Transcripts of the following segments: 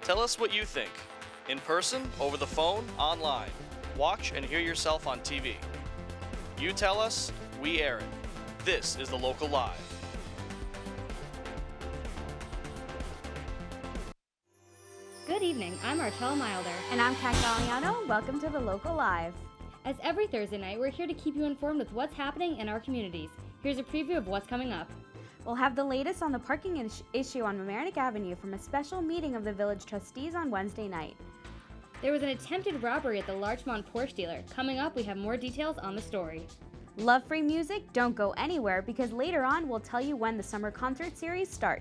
Tell us what you think. In person, over the phone, online. Watch and hear yourself on TV. You tell us, we air it. This is The Local Live. Good evening, I'm Artella Milder. And I'm Kat Galliano. Welcome to The Local Live. As every Thursday night, we're here to keep you informed with what's happening in our communities. Here's a preview of what's coming up. We'll have the latest on the parking issue on Mamaroneck Avenue from a special meeting of the Village trustees on Wednesday night. There was an attempted robbery at the Larchmont Porsche dealer. Coming up, we have more details on the story. Love free music? Don't go anywhere because later on we'll tell you when the summer concert series start.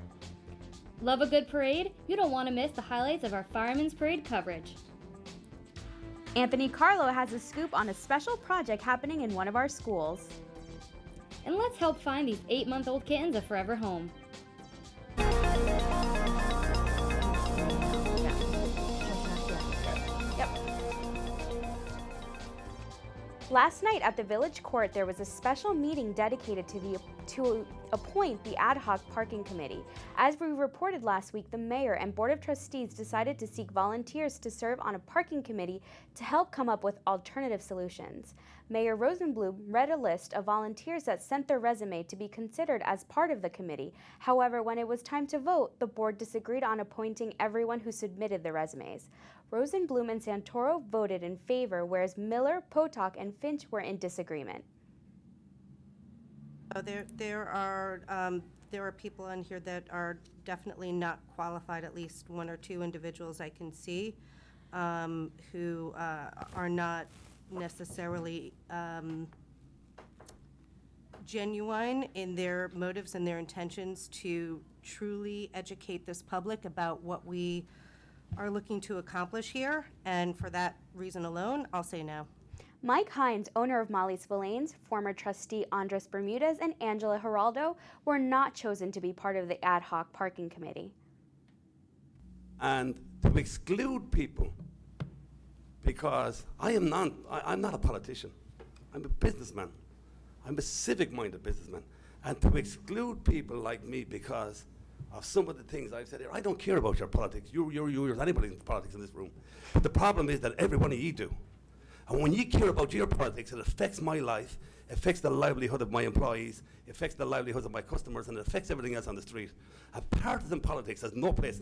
Love a good parade? You don't want to miss the highlights of our Fireman's Parade coverage. Anthony Carlo has a scoop on a special project happening in one of our schools. And let's help find these 8-month-old kittens a forever home. Last night at the Village Court, there was a special meeting dedicated to appoint the ad hoc parking committee. As we reported last week, the mayor and board of trustees decided to seek volunteers to serve on a parking committee to help come up with alternative solutions. Mayor Rosenblum read a list of volunteers that sent their resume to be considered as part of the committee. However, when it was time to vote, the board disagreed on appointing everyone who submitted their resumes. Rosenblum and Santoro voted in favor, whereas Miller, Potok, and Finch were in disagreement. There are people on here that are definitely not qualified, at least one or two individuals I can see, who are not necessarily genuine in their motives and their intentions to truly educate this public about what we are looking to accomplish here, and for that reason alone, I'll say no. Mike Hines, owner of Molly's Villains, former trustee Andres Bermudez, and Angela Geraldo were not chosen to be part of the ad hoc parking committee. And to exclude people, because I'm not a politician. I'm a businessman. I'm a civic-minded businessman. And to exclude people like me because of some of the things I've said here, I don't care about your politics. You're anybody's politics in this room. But the problem is that every one of you do. And when you care about your politics, it affects my life, affects the livelihood of my employees, affects the livelihoods of my customers, and it affects everything else on the street. And partisan politics has no place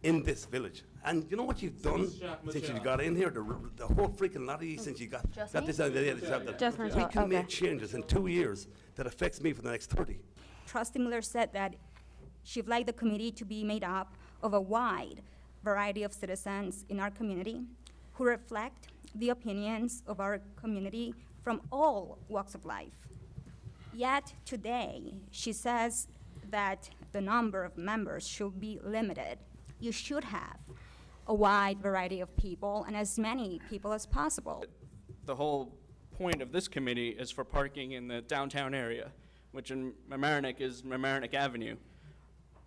in this village. And you know what you've done since you got in here? The whole freaking lot of you since you got this idea. We can make changes in 2 years that affects me for the next 30. Trustee Miller said that she'd like the committee to be made up of a wide variety of citizens in our community who reflect the opinions of our community from all walks of life. Yet today, she says that the number of members should be limited. You should have a wide variety of people and as many people as possible. The whole point of this committee is for parking in the downtown area, which in Mamaroneck is Mamaroneck Avenue.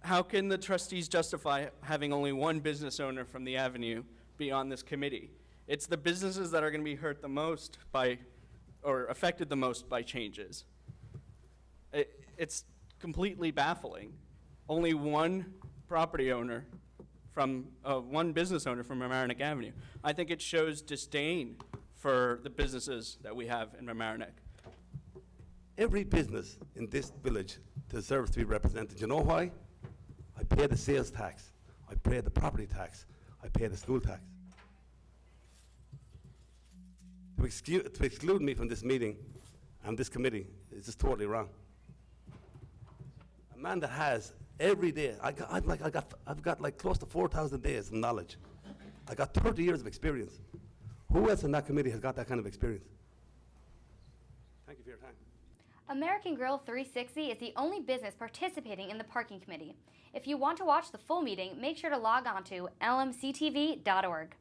How can the trustees justify having only one business owner from the avenue be on this committee? It's the businesses that are going to be hurt the most by, or affected the most by changes. It's completely baffling. Only one property owner from, one business owner from Mamaroneck Avenue. I think it shows disdain for the businesses that we have in Mamaroneck. Every business in this village deserves to be represented. You know why? I pay the sales tax, I pay the property tax, I pay the school tax. To exclude me from this meeting and this committee is just totally wrong. A man that has every day, I've got like close to 4,000 days of knowledge. I got 30 years of experience. Who else in that committee has got that kind of experience? Thank you for your time. American Grill 360 is the only business participating in the parking committee. If you want to watch the full meeting, make sure to log on to LMC-TV.org.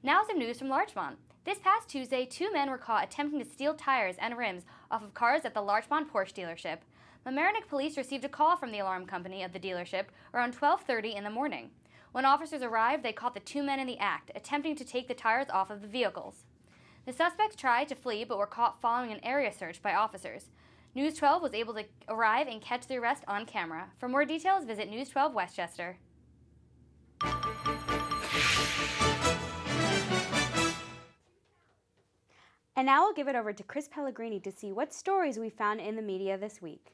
Now some news from Larchmont. This past Tuesday, 2 men were caught attempting to steal tires and rims off of cars at the Larchmont Porsche Dealership. Mamaroneck police received a call from the alarm company of the dealership around 12:30 in the morning. When officers arrived, they caught the 2 men in the act, attempting to take the tires off of the vehicles. The suspects tried to flee but were caught following an area search by officers. News 12 was able to arrive and catch the arrest on camera. For more details, visit News 12 Westchester. And now I'll give it over to Chris Pellegrini to see what stories we found in the media this week.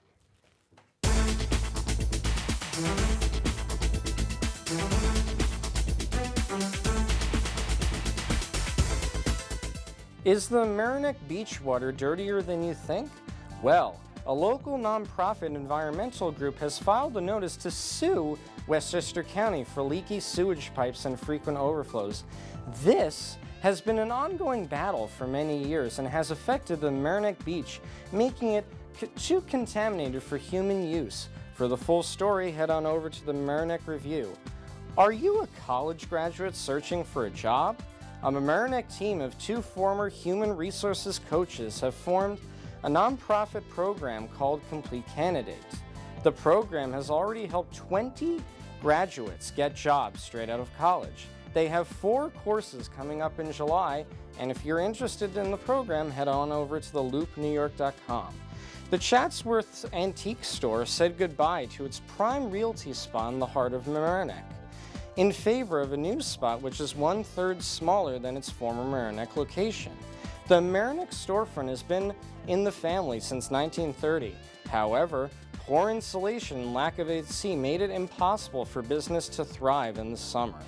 Is the Mamaroneck beach water dirtier than you think? Well, a local nonprofit environmental group has filed a notice to sue Westchester County for leaky sewage pipes and frequent overflows. This has been an ongoing battle for many years and has affected the Mamaroneck beach, making it too contaminated for human use. For the full story, head on over to the Mamaroneck Review. Are you a college graduate searching for a job? A Mamaroneck team of 2 former human resources coaches have formed a nonprofit program called Complete Candidates. The program has already helped 20 graduates get jobs straight out of college. They have 4 courses coming up in July, and if you're interested in the program, head on over to theloopnewyork.com. The Chatsworth Antique Store said goodbye to its prime realty spot in the heart of Mamaroneck in favor of a new spot which is 1/3 smaller than its former Mamaroneck location. The Mamaroneck storefront has been in the family since 1930. However, poor insulation and lack of AC made it impossible for business to thrive in the summer.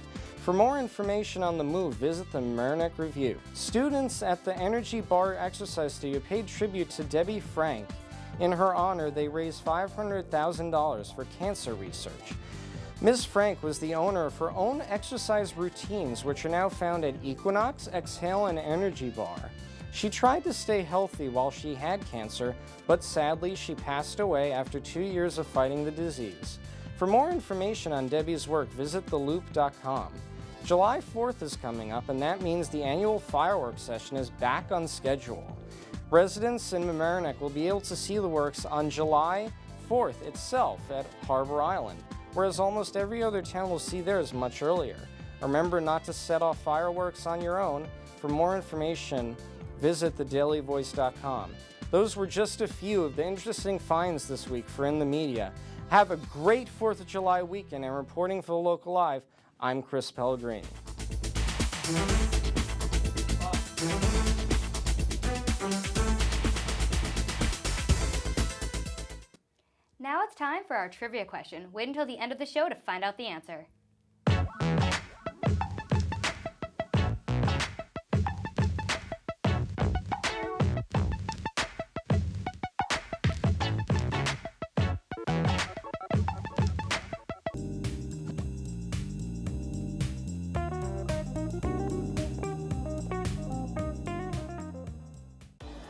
For more information on the move, visit the Mamaroneck Review. Students at the Energy Bar Exercise Studio paid tribute to Debbie Frank. In her honor, they raised $500,000 for cancer research. Ms. Frank was the owner of her own exercise routines, which are now found at Equinox, Exhale, and Energy Bar. She tried to stay healthy while she had cancer, but sadly she passed away after 2 years of fighting the disease. For more information on Debbie's work, visit theloop.com. July 4th is coming up, and that means the annual fireworks session is back on schedule. Residents in Mamaroneck will be able to see the works on July 4th itself at Harbor Island, whereas almost every other town will see theirs much earlier. Remember not to set off fireworks on your own. For more information, visit thedailyvoice.com. Those were just a few of the interesting finds this week for In the Media. Have a great 4th of July weekend, and reporting for the Local Live, I'm Chris Pellegrini. Now it's time for our trivia question. Wait until the end of the show to find out the answer.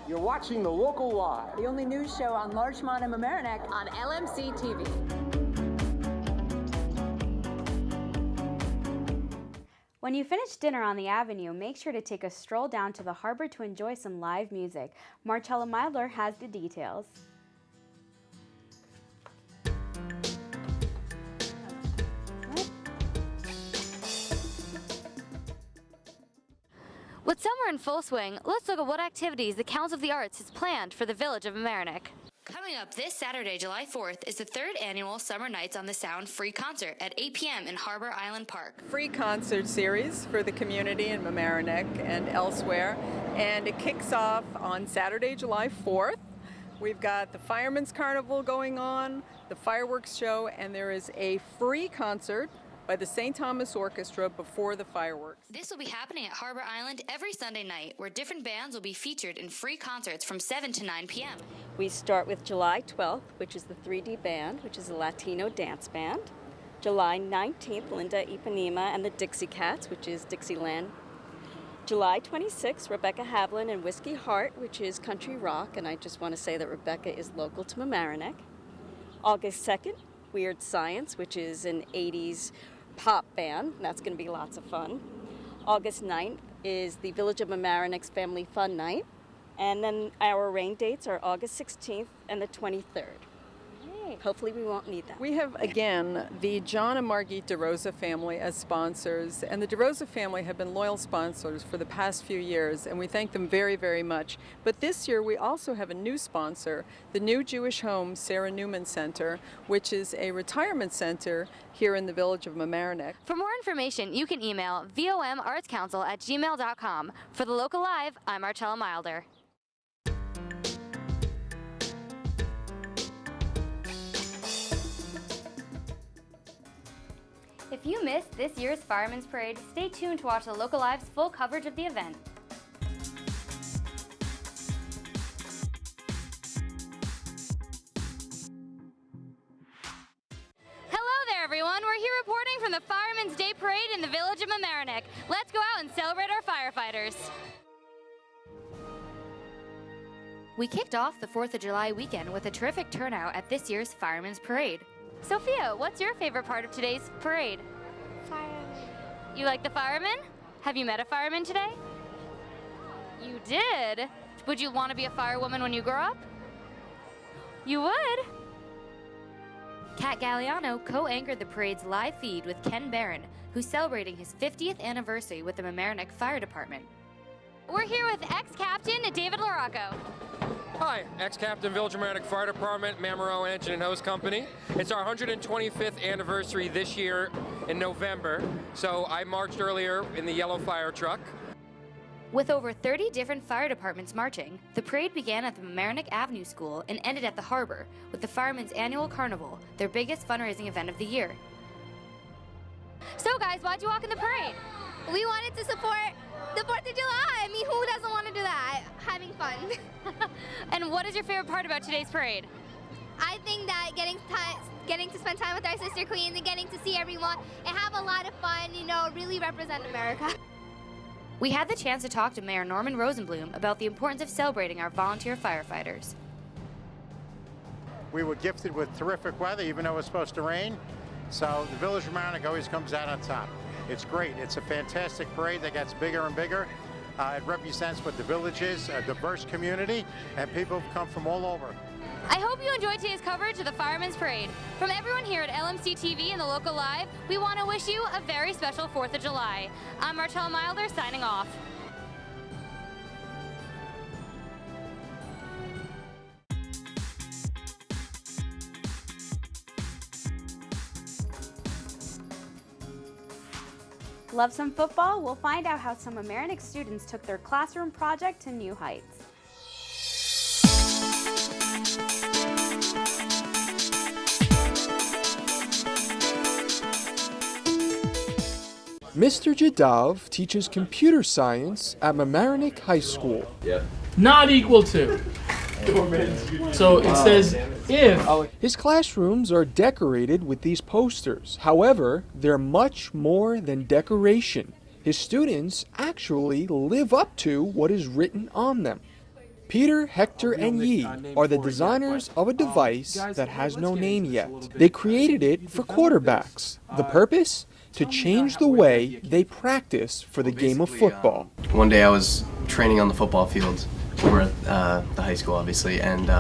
You're watching The Local Live. The only news show on Larchmont and Mamaroneck on LMC-TV. When you finish dinner on the Avenue, make sure to take a stroll down to the harbor to enjoy some live music. Marcella Meidler has the details. With summer in full swing, let's look at what activities the Council of the Arts has planned for the Village of Mamaroneck. Coming up this Saturday, July 4th, is the 3rd annual Summer Nights on the Sound free concert at 8 p.m. in Harbor Island Park. Free concert series for the community in Mamaroneck and elsewhere, and it kicks off on Saturday, July 4th. We've got the Fireman's Carnival going on, the fireworks show, and there is a free concert by the St. Thomas Orchestra before the fireworks. This will be happening at Harbor Island every Sunday night, where different bands will be featured in free concerts from 7 to 9 p.m. We start with July 12th, which is the 3D Band, which is a Latino dance band. July 19th, Linda Ipanema and the Dixie Cats, which is Dixieland. July 26th, Rebecca Havlin and Whiskey Heart, which is country rock, and I just want to say that Rebecca is local to Mamaroneck. August 2nd, Weird Science, which is an 80s pop band, and that's going to be lots of fun. August 9th is the Village of Mamaroneck's Family Fun Night. And then our rain dates are August 16th and the 23rd. Hey, Hopefully we won't need that. We have, again, the John and Margit DeRosa family as sponsors, and the DeRosa family have been loyal sponsors for the past few years, and we thank them very, very much. But this year we also have a new sponsor, the New Jewish Home Sarah Newman Center, which is a retirement center here in the Village of Mamaroneck. For more information, you can email vomartscouncil@gmail.com. For the Local Live, I'm Marcella Milder. If you missed this year's Fireman's Parade, stay tuned to watch the Local Live's full coverage of the event. Hello there, everyone. We're here reporting from the Fireman's Day Parade in the Village of Mamaroneck. Let's go out and celebrate our firefighters. We kicked off the 4th of July weekend with a terrific turnout at this year's Fireman's Parade. Sophia, what's your favorite part of today's parade? Fireman. You like the firemen? Have you met a fireman today? You did? Would you want to be a firewoman when you grow up? You would? Kat Galliano co-anchored the parade's live feed with Ken Barron, who's celebrating his 50th anniversary with the Mamaroneck Fire Department. We're here with ex-captain David LaRocco. Hi, ex-captain Village of Mamaroneck Fire Department, Mamaro Engine and Hose Company. It's our 125th anniversary this year in November, so I marched earlier in the yellow fire truck. With over 30 different fire departments marching, the parade began at the Mamaroneck Avenue School and ended at the Harbor with the Firemen's Annual Carnival, their biggest fundraising event of the year. So guys, why'd you walk in the parade? We wanted to support the 4th of July. I mean, who doesn't want to do that? Having fun. And what is your favorite part about today's parade? I think that getting to spend time with our sister queens and getting to see everyone and have a lot of fun, you know, really represent America. We had the chance to talk to Mayor Norman Rosenblum about the importance of celebrating our volunteer firefighters. We were gifted with terrific weather, even though it was supposed to rain. So the Village of Mamaroneck always comes out on top. It's great. It's a fantastic parade that gets bigger and bigger. It represents what the village is, a diverse community, and people have come from all over. I hope you enjoyed today's coverage of the Fireman's Parade. From everyone here at LMC-TV and the Local Live, we want to wish you a very special 4th of July. I'm Marcella Milder, signing off. Love some football? We'll find out how some Mamaroneck students took their classroom project to new heights. Mr. Jadav teaches computer science at Mamaroneck High School. Not equal to. So it says if. His classrooms are decorated with these posters. However, they're much more than decoration. His students actually live up to what is written on them. Peter, Hector, and Yi are the designers of a device that has no name yet. They created it for quarterbacks. The purpose? To change the way they practice for the game of football. One day I was training on the football field. We're at the high school, obviously, and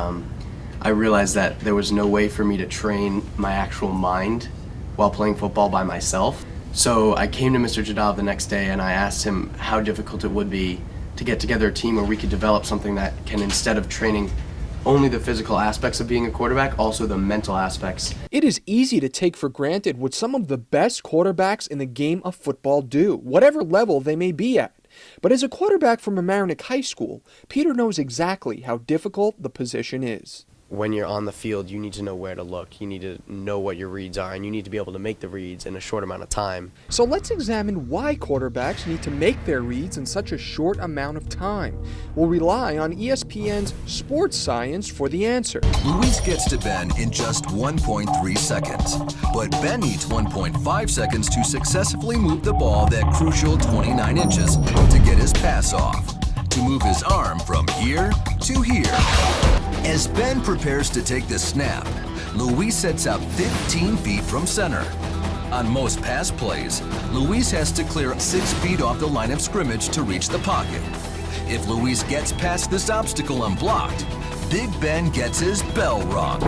I realized that there was no way for me to train my actual mind while playing football by myself. So I came to Mr. Jadav the next day and I asked him how difficult it would be to get together a team where we could develop something that can, instead of training only the physical aspects of being a quarterback, also the mental aspects. It is easy to take for granted what some of the best quarterbacks in the game of football do, whatever level they may be at. But as a quarterback from Mamaroneck High School, Peter knows exactly how difficult the position is. When you're on the field, you need to know where to look. You need to know what your reads are, and you need to be able to make the reads in a short amount of time. So let's examine why quarterbacks need to make their reads in such a short amount of time. We'll rely on ESPN's Sports Science for the answer. Luis gets to Ben in just 1.3 seconds, but Ben needs 1.5 seconds to successfully move the ball that crucial 29 inches to get his pass off, to move his arm from here to here. As Ben prepares to take the snap, Luis sets out 15 feet from center. On most pass plays, Luis has to clear 6 feet off the line of scrimmage to reach the pocket. If Luis gets past this obstacle unblocked, Big Ben gets his bell rung.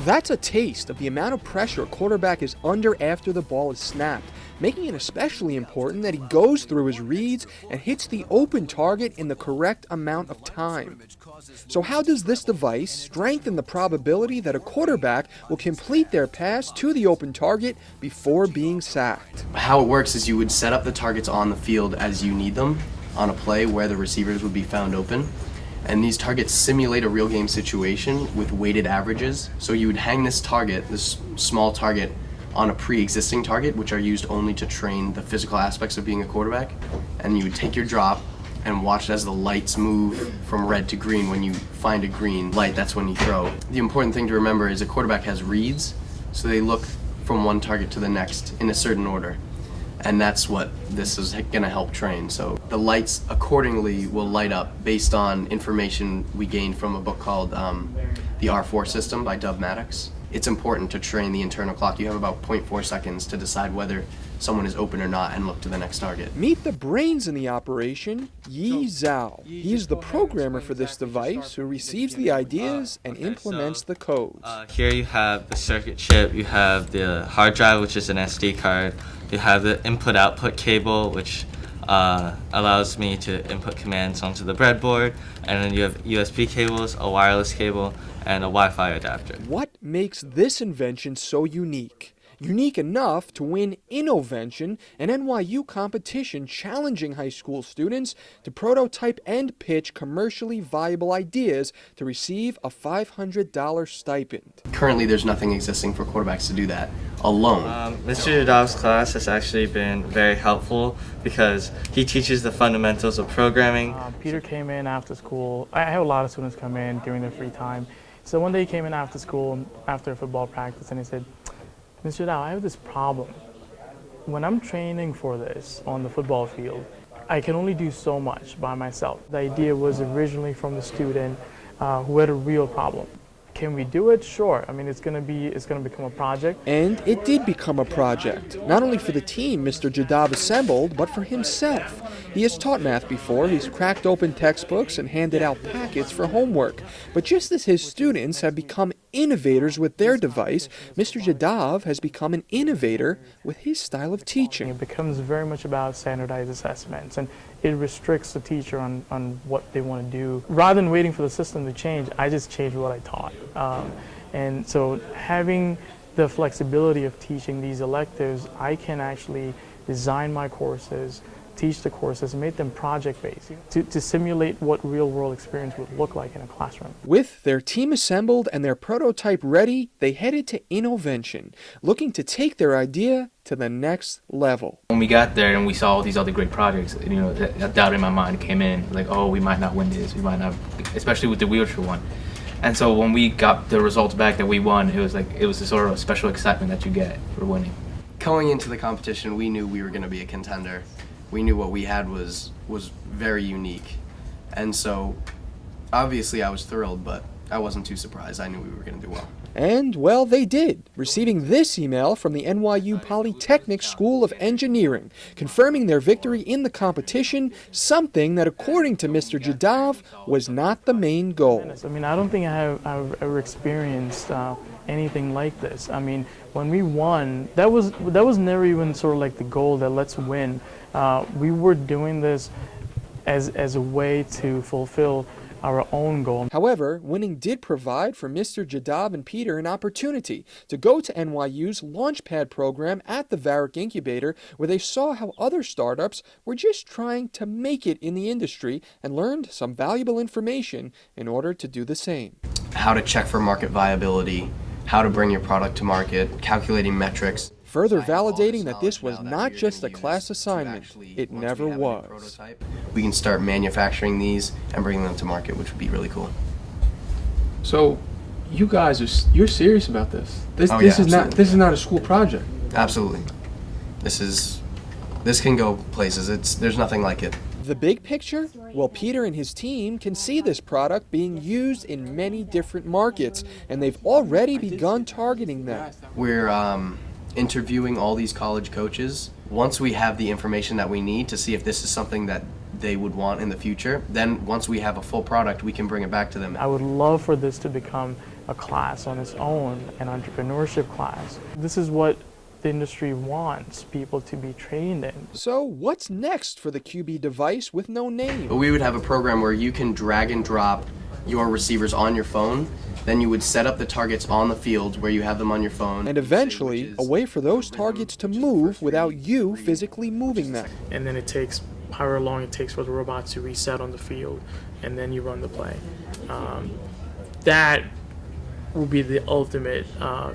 That's a taste of the amount of pressure a quarterback is under after the ball is snapped, making it especially important that he goes through his reads and hits the open target in the correct amount of time. So how does this device strengthen the probability that a quarterback will complete their pass to the open target before being sacked? How it works is you would set up the targets on the field as you need them on a play where the receivers would be found open. And these targets simulate a real game situation with weighted averages. So you would hang this target, this small target, on a pre-existing target, which are used only to train the physical aspects of being a quarterback. And you would take your drop and watch as the lights move from red to green. When you find a green light, that's when you throw. The important thing to remember is a quarterback has reads, so they look from one target to the next in a certain order. And that's what this is going to help train. So the lights accordingly will light up based on information we gained from a book called The R4 System by Dub Maddox. It's important to train the internal clock. You have about 0.4 seconds to decide whether someone is open or not and look to the next target. Meet the brains in the operation, Yi Zhao. He is the programmer for this device who receives the ideas and implements the codes. Here you have the circuit chip, you have the hard drive, which is an SD card, you have the input-output cable, which allows me to input commands onto the breadboard, and then you have USB cables, a wireless cable, and a Wi-Fi adapter. What makes this invention so unique? Unique enough to win Innovention, an NYU competition challenging high school students to prototype and pitch commercially viable ideas to receive a $500 stipend. Currently, there's nothing existing for quarterbacks to do that alone. Mr. Jadav's class has actually been very helpful because he teaches the fundamentals of programming. Peter came in after school. I have a lot of students come in during their free time. So one day he came in after school, after football practice, and he said, Mr. Dow, I have this problem. When I'm training for this on the football field, I can only do so much by myself. The idea was originally from the student who had a real problem. Can we do it? Sure. I mean, it's gonna become a project. And it did become a project, not only for the team Mr. Jadav assembled, but for himself. He has taught math before, he's cracked open textbooks and handed out packets for homework. But just as his students have become innovators with their device, Mr. Jadav has become an innovator with his style of teaching. It becomes very much about standardized assessments, and it restricts the teacher on what they want to do. Rather than waiting for the system to change, I just change what I taught. And so having the flexibility of teaching these electives, I can actually design my courses, teach the courses, and make them project-based to simulate what real-world experience would look like in a classroom. With their team assembled and their prototype ready, they headed to Innovention, looking to take their idea to the next level. When we got there and we saw all these other great projects, you know, that doubt in my mind came in, like, oh, we might not win this, we might not, especially with the wheelchair one. And so when we got the results back that we won, it was a sort of a special excitement that you get for winning. Going into the competition, we knew we were going to be a contender. We knew what we had was very unique. And so obviously I was thrilled, but I wasn't too surprised. I knew we were going to do well. And, well, they did, receiving this email from the NYU Polytechnic School of Engineering, confirming their victory in the competition, something that, according to Mr. Jadav, was not the main goal. I mean, I don't think I've ever experienced anything like this. I mean, when we won, that was never even sort of like the goal that let's win. We were doing this as a way to fulfill our own goal. However, winning did provide for Mr. Jadav and Peter an opportunity to go to NYU's Launchpad program at the Varick Incubator, where they saw how other startups were just trying to make it in the industry and learned some valuable information in order to do the same. How to check for market viability, how to bring your product to market, calculating metrics. Further validating that this was not just a class assignment. It never was. We can start manufacturing these and bringing them to market, which would be really cool. So, you guys you're serious about this? This is not a school project. Absolutely. This can go places. There's nothing like it. The big picture? Well, Peter and his team can see this product being used in many different markets, and they've already begun targeting them. We're interviewing all these college coaches. Once we have the information that we need to see if this is something that they would want in the future, then once we have a full product, we can bring it back to them. I would love for this to become a class on its own, an entrepreneurship class. This is what the industry wants people to be trained in. So what's next for the QB device with no name? We would have a program where you can drag and drop your receivers on your phone. Then you would set up the targets on the field where you have them on your phone. And eventually, a way for those targets to move without you physically moving them. And then it takes however long it takes for the robot to reset on the field, and then you run the play. That will be the ultimate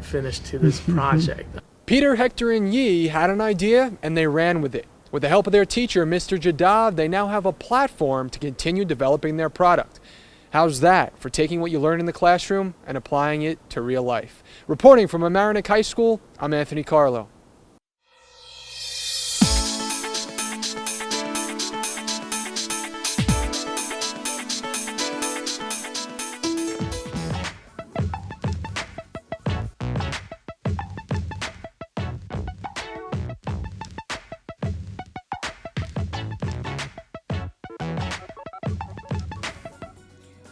finish to this project. Peter, Hector, and Yi had an idea, and they ran with it. With the help of their teacher, Mr. Jadav, they now have a platform to continue developing their product. How's that for taking what you learned in the classroom and applying it to real life? Reporting from Mamaroneck High School, I'm Anthony Carlo.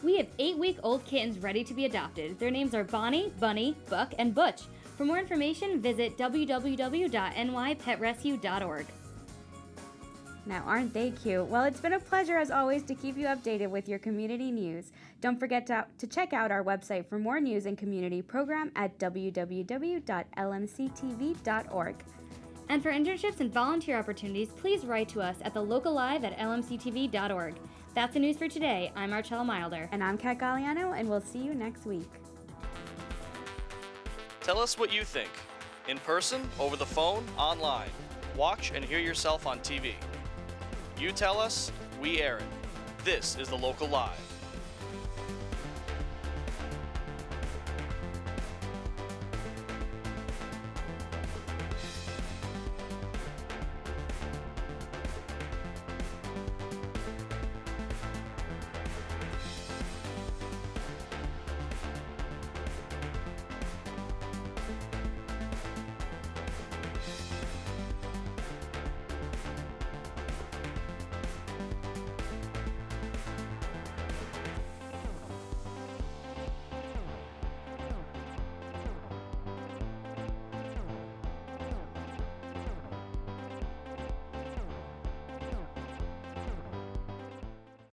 We have 8-week-old kittens ready to be adopted. Their names are Bonnie, Bunny, Buck, and Butch. For more information, visit www.nypetrescue.org. Now, aren't they cute? Well, it's been a pleasure, as always, to keep you updated with your community news. Don't forget to check out our website for more news and community program at www.lmc-tv.org. And for internships and volunteer opportunities, please write to us at thelocallive@lmctv.org. That's the news for today. I'm Marcella Milder. And I'm Kat Galliano, and we'll see you next week. Tell us what you think. In person, over the phone, online. Watch and hear yourself on TV. You tell us, we air it. This is The Local Live.